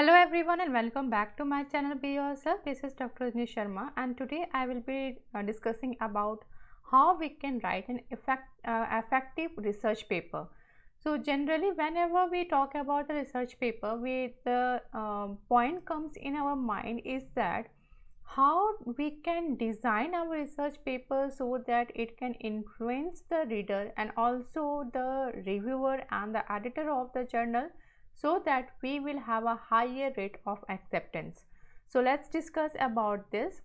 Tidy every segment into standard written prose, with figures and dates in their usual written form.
Hello everyone and welcome back to my channel Be Yourself. This is Dr. Rajni Sharma and today I will be discussing about how we can write an effective research paper. So generally whenever we talk about the research paper, the point comes in our mind is that how we can design our research paper so that it can influence the reader and also the reviewer and the editor of the journal so that we will have a higher rate of acceptance. So let's discuss about this.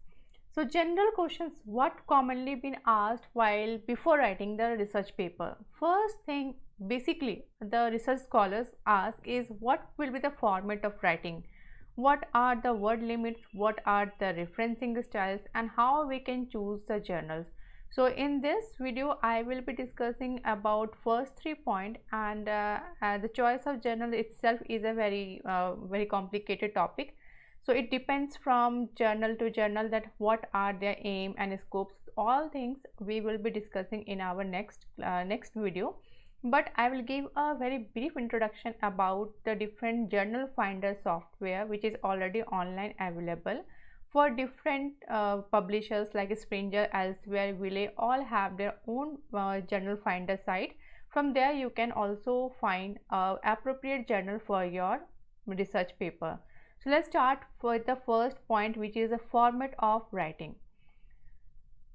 So general questions, what commonly been asked while before writing the research paper. First thing basically the research scholars ask is what will be the format of writing, what are the word limits, what are the referencing styles, and how we can choose the journals. So in this video I will be discussing about first 3 points, and the choice of journal itself is a very complicated topic. So it depends from journal to journal that what are their aim and scopes. All things we will be discussing in our next video, but I will give a very brief introduction about the different journal finder software which is already online available for different publishers like Springer, Elsewhere, Wiley, all have their own journal finder site. From there you can also find appropriate journal for your research paper. So let's start with the first point, which is the format of writing.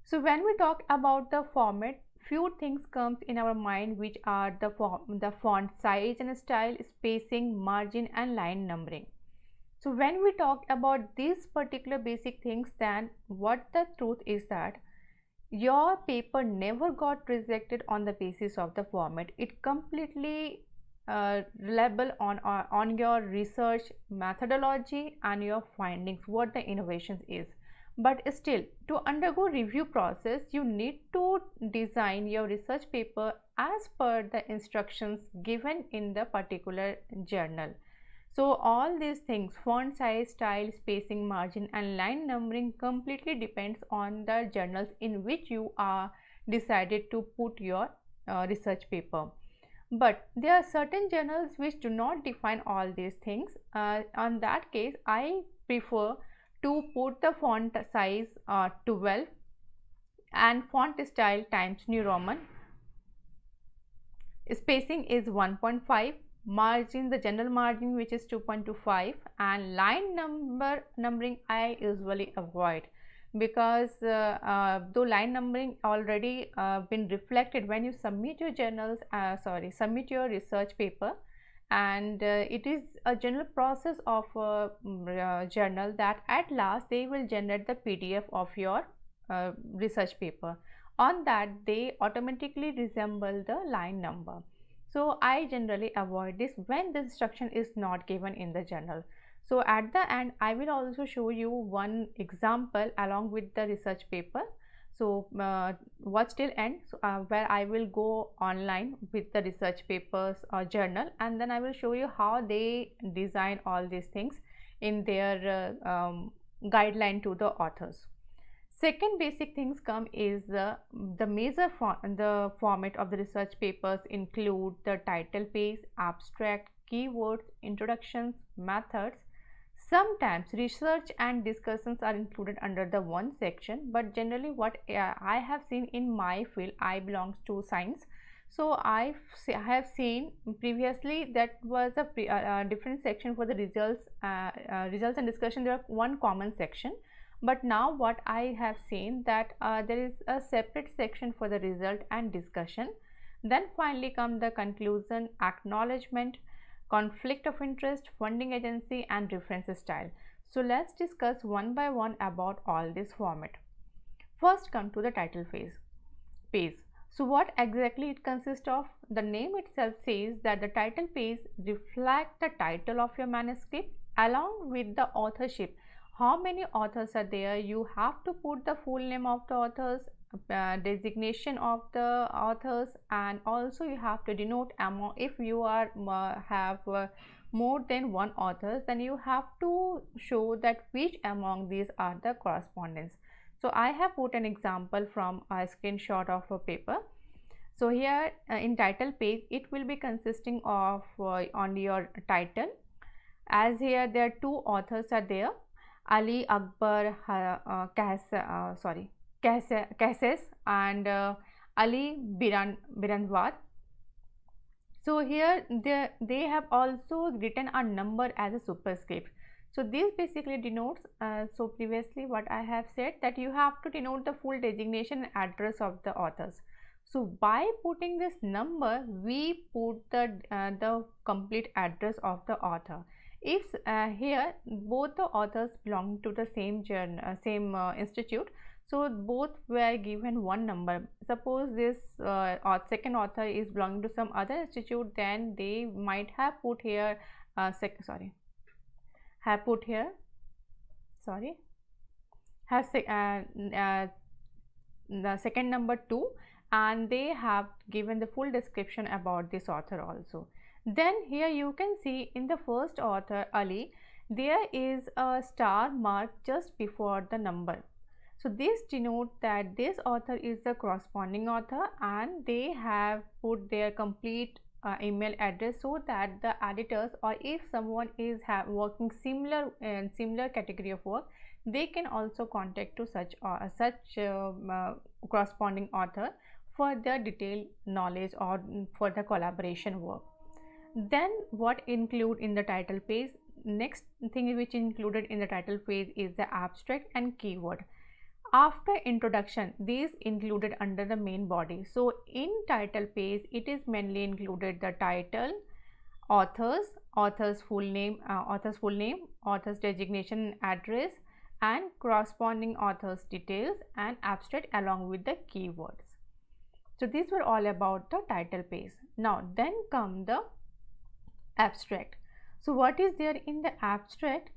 So when we talk about the format, few things comes in our mind, which are the font size and style, spacing, margin and line numbering. So when we talk about these particular basic things, then what the truth is that your paper never got rejected on the basis of the format. It completely reliable on your research methodology and your findings, what the innovations is. But still, to undergo review process, you need to design your research paper as per the instructions given in the particular journal. So all these things, font size, style, spacing, margin and line numbering, completely depends on the journals in which you are decided to put your research paper. But there are certain journals which do not define all these things. On that case, I prefer to put the font size 12 and font style Times New Roman. Spacing is 1.5, margin, the general margin, which is 2.25, and line numbering I usually avoid, because though line numbering already been reflected when you submit your submit your research paper, and it is a general process of journal that at last they will generate the PDF of your research paper. On that they automatically resemble the line number. So I generally avoid this when the instruction is not given in the journal. So at the end I will also show you one example along with the research paper. So watch till end, where I will go online with the research papers or journal, and then I will show you how they design all these things in their guideline to the authors. Second basic things come is the major the format of the research papers include the title page, abstract, keywords, introductions, methods. Sometimes research and discussions are included under the one section, but generally what I have seen in my field, I belongs to science. So I have seen previously that was a different section for the results and discussion. There are one common section, but now what I have seen that there is a separate section for the result and discussion. Then finally come the conclusion, acknowledgement, conflict of interest, funding agency and reference style. So let's discuss one by one about all this format. First come to the title page. So what exactly it consists of? The name itself says that the title page reflects the title of your manuscript along with the authorship. How many authors are there? You have to put the full name of the authors, designation of the authors, and also you have to denote among, if you are have more than one authors, then you have to show that which among these are the correspondence. So I have put an example from a screenshot of a paper. So here in title page it will be consisting of on your title, as here there are two authors are there, Ali Akbar Kahses and Ali Birandwad. So here they have also written a number as a superscript. So this basically denotes, so previously what I have said, that you have to denote the full designation and address of the authors. So by putting this number, we put the complete address of the author. If here both the authors belong to the same journal, same institute, so both were given one number. Suppose this second author is belonging to some other institute, then they might have put here have put here have the second number 2, and they have given the full description about this author also. Then here you can see in the first author Ali, there is a star mark just before the number. So this denotes that this author is the corresponding author, and they have put their complete email address so that the editors, or if someone is working similar category of work, they can also contact to such corresponding author for the detailed knowledge or for the collaboration work. Then what include in the title page? Next thing which included in the title page is the abstract and keyword. After introduction, these included under the main body. So in title page, it is mainly included the title, author's full name, author's designation, address, and corresponding author's details, and abstract along with the keywords. So these were all about the title page. Now then come the abstract. So what is there in the abstract?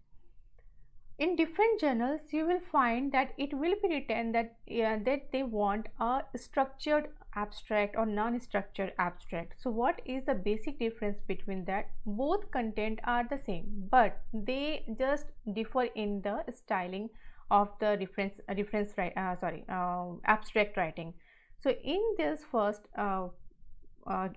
In different journals, you will find that it will be written that that they want a structured abstract or non-structured abstract. So what is the basic difference between that? Both content are the same, but they just differ in the styling of the abstract writing. So in this first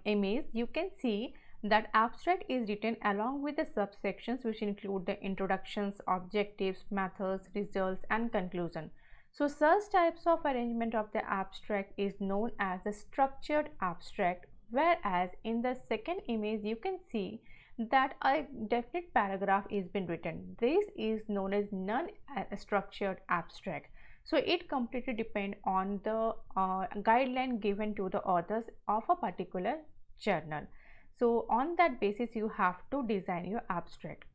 image, you can see that abstract is written along with the subsections which include the introductions, objectives, methods, results, and conclusion. So such types of arrangement of the abstract is known as a structured abstract, whereas in the second image you can see that a definite paragraph is been written. This is known as non-structured abstract. So it completely depends on the guideline given to the authors of a particular journal. So on that basis you have to design your abstract.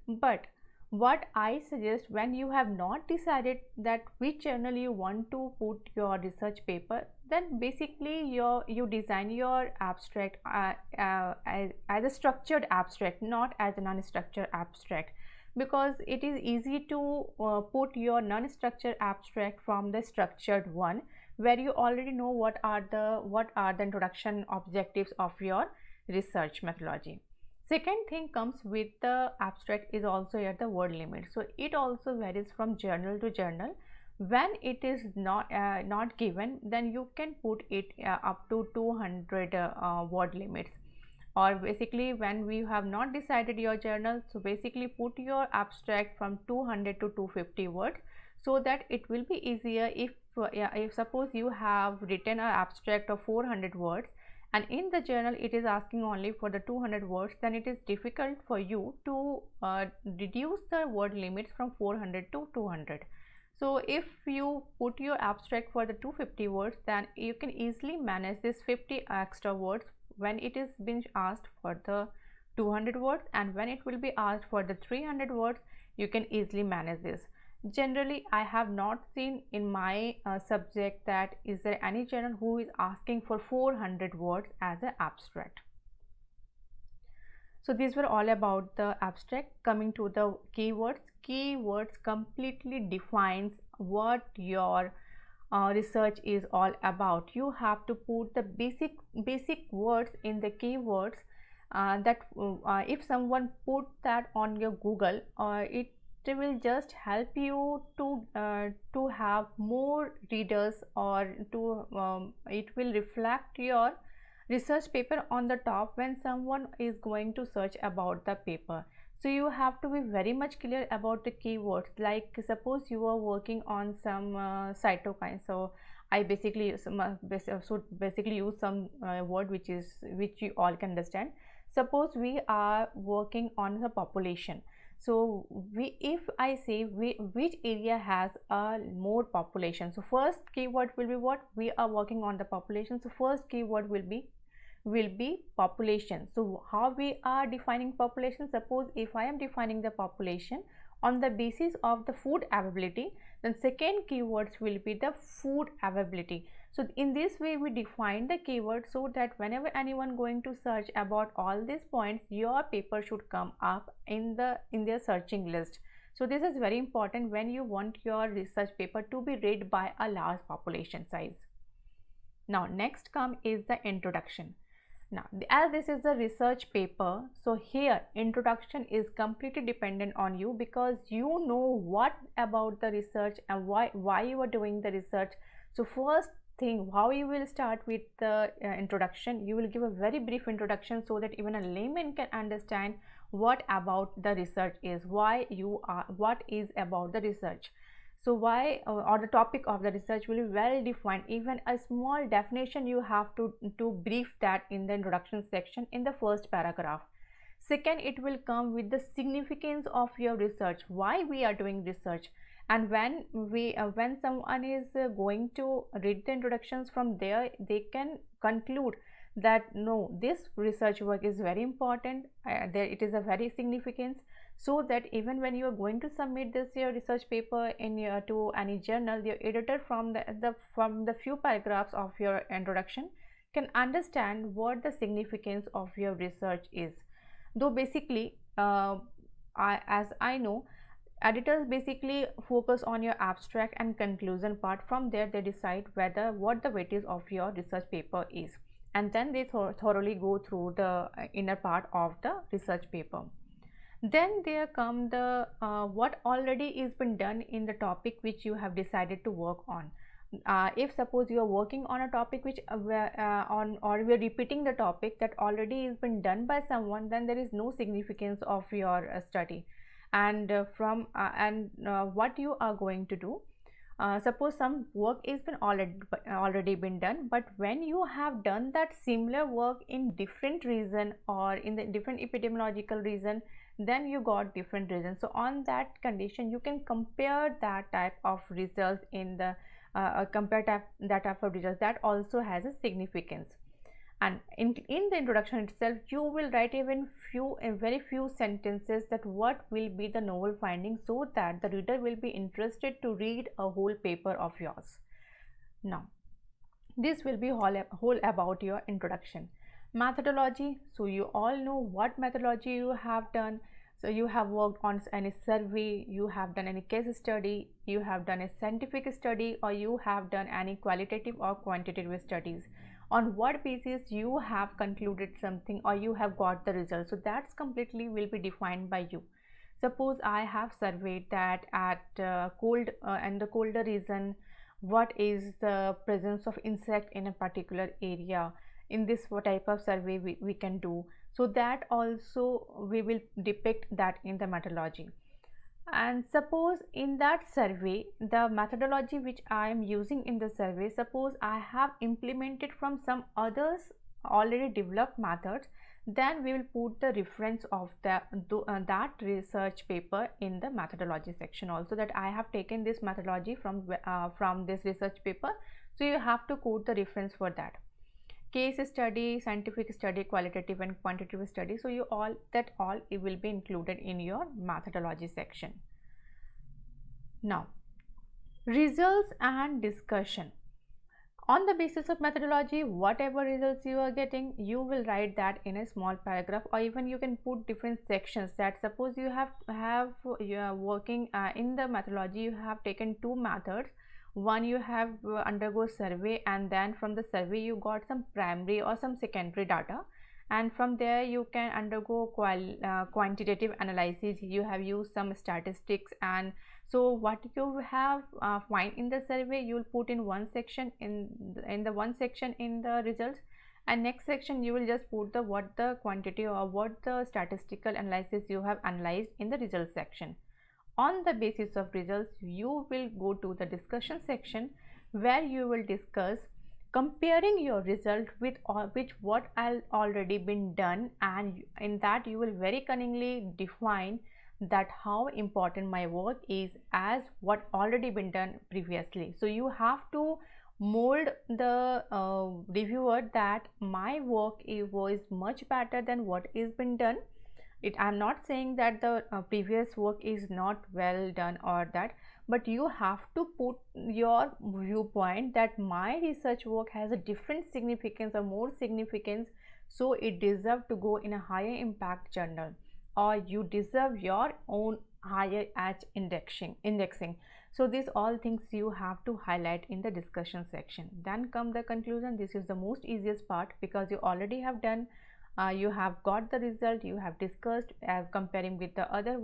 But what I suggest, when you have not decided that which journal you want to put your research paper, then basically you design your abstract as a structured abstract, not as a non-structured abstract, because it is easy to put your non-structured abstract from the structured one, where you already know what are the introduction objectives of your research methodology. Second thing comes with the abstract is also here the word limit. So it also varies from journal to journal. When it is not given, then you can put it up to 200 word limits. Or basically when we have not decided your journal, so basically put your abstract from 200 to 250 words, so that it will be easier if suppose you have written an abstract of 400 words and in the journal it is asking only for the 200 words, then it is difficult for you to reduce the word limits from 400 to 200. So if you put your abstract for the 250 words, then you can easily manage this 50 extra words when it is being asked for the 200 words, and when it will be asked for the 300 words, you can easily manage this. Generally, I have not seen in my subject that is there any journal who is asking for 400 words as an abstract. So these were all about the abstract. Coming to the keywords. Keywords completely defines what your research is all about. You have to put the basic words in the keywords that if someone put that on your Google, it will just help you to have more readers, or to it will reflect your research paper on the top when someone is going to search about the paper. So you have to be very much clear about the keywords. Like suppose you are working on some cytokines, so I basically use basically use some word which you all can understand. Suppose we are working on the population. So if I say which area has a more population, so first keyword will be what we are working on the population. So first keyword will be population. So how we are defining population? Suppose if I am defining the population on the basis of the food availability, then second keywords will be the food availability. So in this way we define the keyword, so that whenever anyone going to search about all these points, your paper should come up in their searching list. So this is very important when you want your research paper to be read by a large population size. Now next come is the introduction. Now, as this is a research paper, so here introduction is completely dependent on you, because you know what about the research and why you are doing the research. So first thing, how you will start with the introduction, you will give a very brief introduction so that even a layman can understand what about the research is, what is about the research. So why or the topic of the research will be well defined. Even a small definition you have to brief that in the introduction section in the first paragraph. Second, it will come with the significance of your research, why we are doing research. And when someone is going to read the introductions, from there they can conclude that no, this research work is very important, it is a very significance, so that even when you are going to submit this your research paper to any journal, your editor from the few paragraphs of your introduction can understand what the significance of your research is. Though basically as I know, editors basically focus on your abstract and conclusion part. From there they decide what the weightage of your research paper is, and then they thoroughly go through the inner part of the research paper. Then there come the what already is been done in the topic which you have decided to work on. If suppose you are working on a topic which or we are repeating the topic that already has been done by someone, then there is no significance of your study. And what you are going to do, suppose some work is been already been done, but when you have done that similar work in different region or in the different epidemiological region, then you got different results. So on that condition you can compare that type of results in the that type of results that also has a significance. And in the introduction itself you will write even very few sentences that what will be the novel findings, so that the reader will be interested to read a whole paper of yours. Now this will be whole about your introduction. Methodology, so you all know what methodology you have done. So you have worked on any survey, you have done any case study, you have done a scientific study, or you have done any qualitative or quantitative studies. On what basis you have concluded something or you have got the result, so that's completely will be defined by you. Suppose I have surveyed that at cold and the colder region, what is the presence of insect in a particular area. In this what type of survey we can do, so that also we will depict that in the methodology. And suppose in that survey the methodology which I am using in the survey, suppose I have implemented from some others already developed methods, then we will put the reference of that research paper in the methodology section also, that I have taken this methodology from this research paper. So you have to quote the reference for that. Case study, scientific study, qualitative and quantitative study, so all it will be included in your methodology section. Now results and discussion. On the basis of methodology, whatever results you are getting, you will write that in a small paragraph, or even you can put different sections. That suppose you are working in the methodology, you have taken two methods. One, you have undergo survey, and then from the survey you got some primary or some secondary data, and from there you can undergo quantitative analysis. You have used some statistics, and so what you have find in the survey you will put in one section in the one section in the results, and next section you will just put the what the quantity or what the statistical analysis you have analyzed in the results section. On the basis of results, you will go to the discussion section where you will discuss comparing your result with what already been done, and in that you will very cunningly define that how important my work is as what already been done previously. So you have to mold the reviewer that my work was much better than what is been done. I'm not saying that the previous work is not well done or that, but you have to put your viewpoint that my research work has a different significance or more significance, so it deserves to go in a higher impact journal, or you deserve your own higher edge indexing. So these all things you have to highlight in the discussion section. Then come the conclusion. This is the most easiest part because you already have done, you have got the result, you have discussed comparing with the other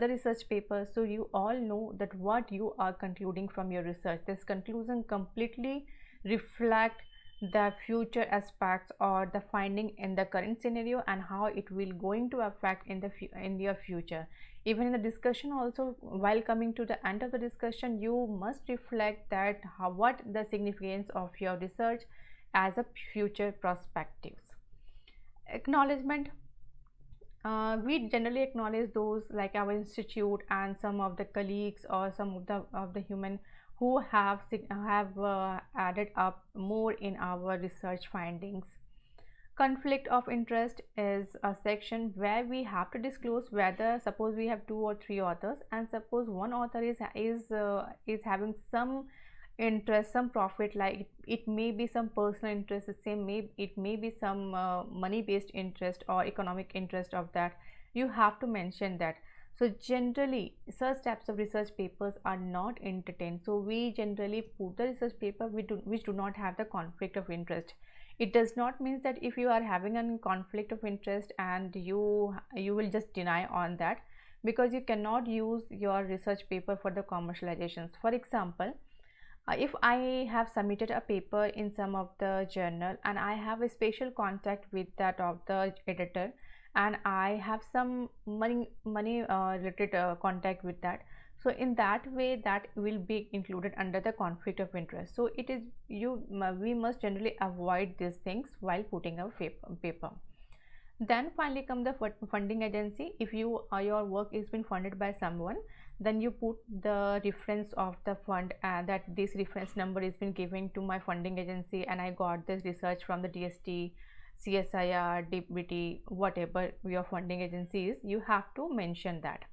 research papers, so you all know that what you are concluding from your research. This conclusion completely reflect the future aspects or the finding in the current scenario and how it will going to affect in your future. Even in the discussion also, while coming to the end of the discussion, you must reflect that what the significance of your research as a future perspectives. Acknowledgement. We generally acknowledge those like our institute and some of the colleagues or some of the human who have added up more in our research findings. Conflict of interest is a section where we have to disclose whether, suppose we have 2 or 3 authors, and suppose one author is having some interest, some profit, like it may be some personal interest, it may be some money based interest or economic interest of that. You have to mention that. So generally such types of research papers are not entertained, so we generally put the research paper which do not have the conflict of interest. It does not mean that if you are having a conflict of interest and you will just deny on that, because you cannot use your research paper for the commercializations. For example, if I have submitted a paper in some of the journal and I have a special contact with that of the editor, and I have some money related contact with that, so in that way that will be included under the conflict of interest. So it is we must generally avoid these things while putting a paper. Then finally come the funding agency. If your work is been funded by someone, then you put the reference of the fund, that this reference number is been given to my funding agency and I got this research from the DST, CSIR, DBT, whatever your funding agency is, you have to mention that.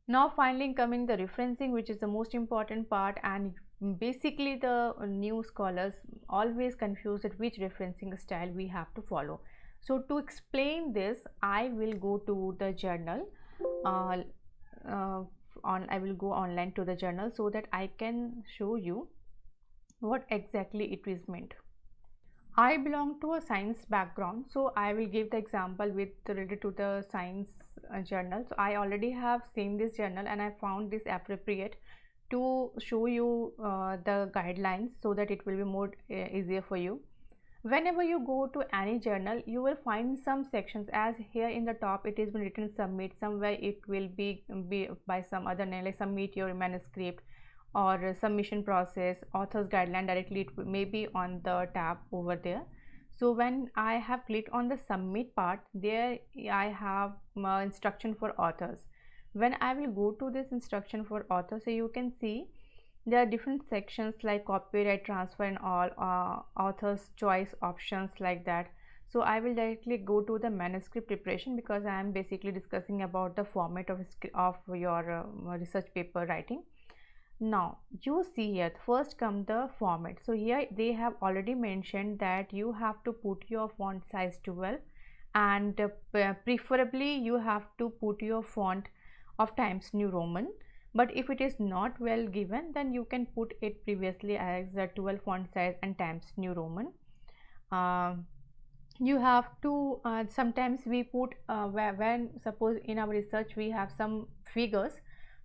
Now finally coming the referencing, which is the most important part, and basically the new scholars always confuse at which referencing style we have to follow. So to explain this, I will go to the journal. I will go online to the journal so that I can show you what exactly it is meant. I belong to a science background, so I will give the example with related to the science journal. So I already have seen this journal and I found this appropriate to show you the guidelines so that it will be more easier for you. Whenever you go to any journal, you will find some sections, as here in the top it is been written submit, somewhere it will be by some other name like submit your manuscript or submission process, author's guideline, directly it may be on the tab over there. So when I have clicked on the submit part, there I have instruction for authors. When I will go to this instruction for authors, so you can see there are different sections like copyright transfer and all, author's choice options like that. So I will directly go to the manuscript preparation because I am basically discussing about the format of your research paper writing. Now you see here first come the format. So here they have already mentioned that you have to put your font size 12 and preferably you have to put your font of Times New Roman. But if it is not well given, then you can put it previously as a 12 font size and Times New Roman. You have to sometimes we put when suppose in our research we have some figures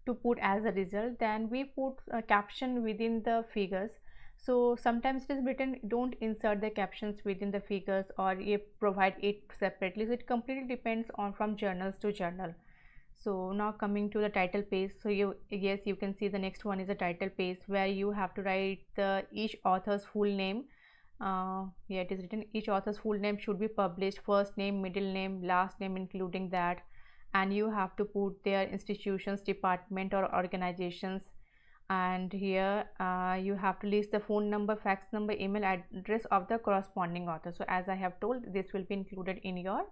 to put as a result, then we put a caption within the figures. So sometimes it is written, don't insert the captions within the figures, or you provide it separately. So it completely depends on from journals to journal. So now coming to the title page, so you can see the next one is a title page where you have to write the each author's full name. Yeah, it is written each author's full name should be published, first name, middle name, last name including that, and you have to put their institutions, department or organizations. And here you have to list the phone number, fax number, email address of the corresponding author. So as I have told, this will be included in your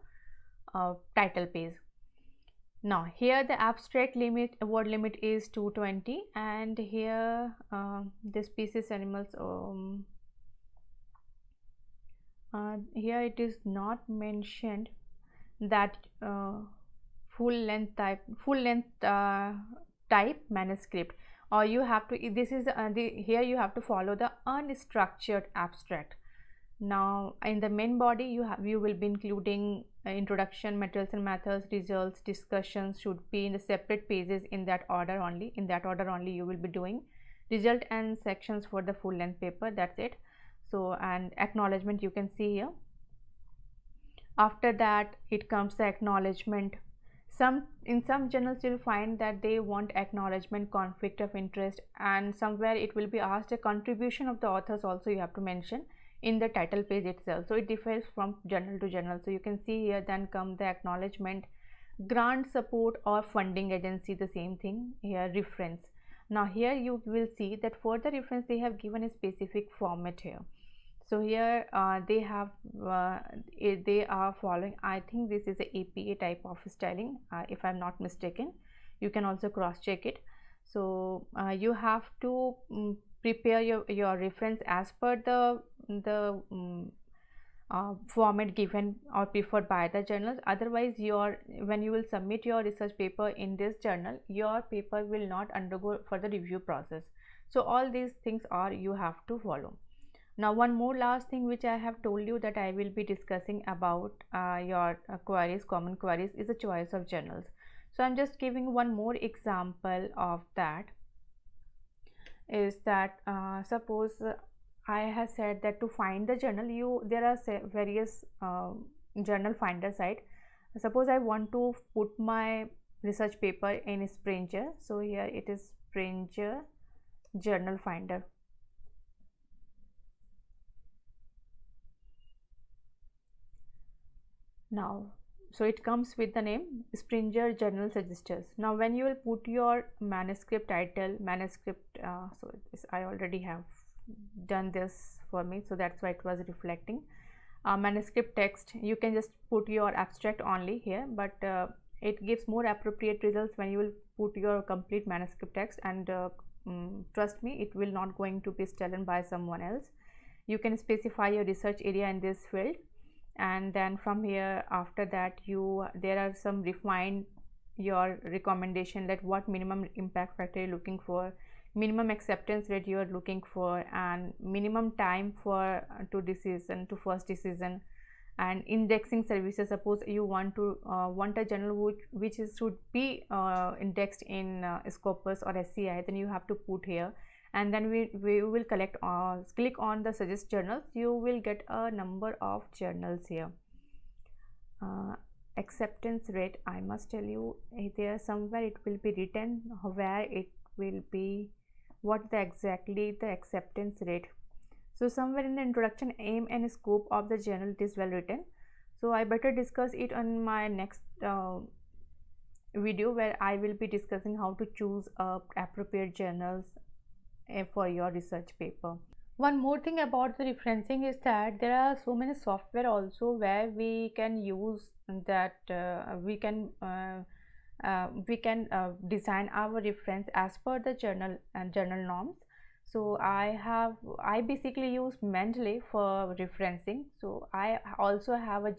title page. Now here the abstract limit, word limit is 220, and here the species animals, here it is not mentioned that full length type manuscript, or you have to, this is here you have to follow the unstructured abstract. Now in the main body you will be including introduction, materials and methods, results, discussions should be in the separate pages in that order only. In that order only you will be doing result and sections for the full length paper. That's it. So and acknowledgement you can see here. After that it comes the acknowledgement. In some journals you will find that they want acknowledgement, conflict of interest, and somewhere it will be asked a contribution of the authors also you have to mention in the title page itself. So it differs from journal to journal. So you can see here, then come the acknowledgement, grant, support or funding agency, the same thing here, reference. Now here you will see that for the reference they have given a specific format here. So here they are following, I think this is a APA type of styling, if I'm not mistaken. You can also cross check it. So you have to prepare your reference as per the format given or preferred by the journals. Otherwise when you will submit your research paper in this journal, your paper will not undergo further review process. So all these things are you have to follow. Now one more last thing which I have told you that I will be discussing about your queries, common queries, is the choice of journals. So I'm just giving one more example of that. Is that suppose I have said that to find the journal, there are various journal finder site. Suppose I want to put my research paper in Springer. So here it is Springer journal finder. Now so it comes with the name Springer Journal Suggesters. Now when you will put your manuscript title, manuscript so I already have done this for me, so that's why it was reflecting. Manuscript text, you can just put your abstract only here, but it gives more appropriate results when you will put your complete manuscript text, and trust me, it will not going to be stolen by someone else. You can specify your research area in this field, and then from here after that there are some refined your recommendation, that what minimum impact factor you're looking for, minimum acceptance rate you are looking for, and minimum time for to first decision, and indexing services. Suppose you want a journal which should be indexed in Scopus or SCI, then you have to put here, and then we will click on the suggest journals. You will get a number of journals here. Acceptance rate, I must tell you, there somewhere it will be written where it will be what exactly the acceptance rate. So somewhere in the introduction, aim and scope of the journal, it is well written. So I better discuss it on my next video, where I will be discussing how to choose appropriate journals for your research paper. One more thing about the referencing is that there are so many software also where we can use that we can design our reference as per the journal and journal norms. So I basically use Mendeley for referencing. So I also have a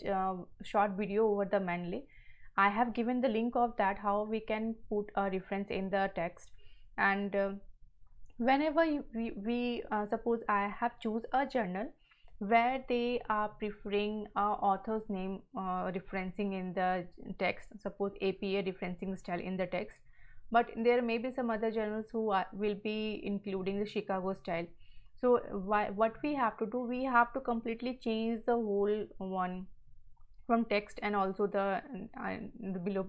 short video over the Mendeley. I have given the link of that, how we can put a reference in the text. And whenever we suppose I have choose a journal where they are preferring author's name referencing in the text, suppose APA referencing style in the text, but there may be some other journals who will be including the Chicago style. So what we have to do, we have to completely change the whole one from text and also the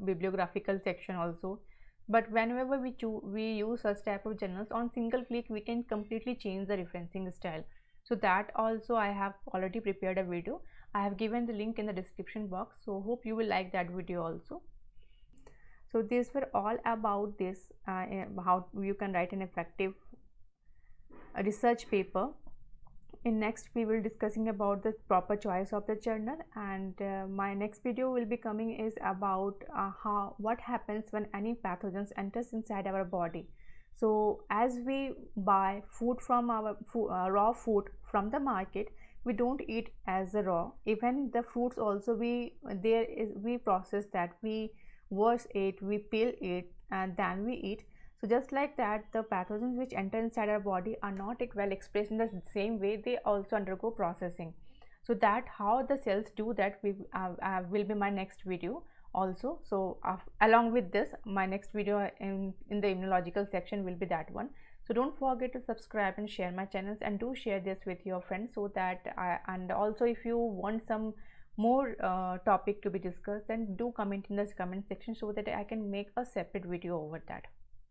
bibliographical section also. But whenever we use such type of journals, on single click we can completely change the referencing style. So that also I have already prepared a video. I have given the link in the description box, so hope you will like that video also. So these were all about this, how you can write an effective research paper. In next we will discussing about the proper choice of the journal, and my next video will be coming is about what happens when any pathogens enters inside our body. So as we buy food from our raw food from the market, we don't eat as a raw. Even the fruits also, we process that, we wash it, we peel it, and then we eat. So just like that, the pathogens which enter inside our body are not well expressed in the same way, they also undergo processing. So that how the cells do that will be my next video also. So along with this, my next video in the immunological section will be that one. So don't forget to subscribe and share my channels, and do share this with your friends, so that and also if you want some more topic to be discussed, then do comment in the comment section so that I can make a separate video over that.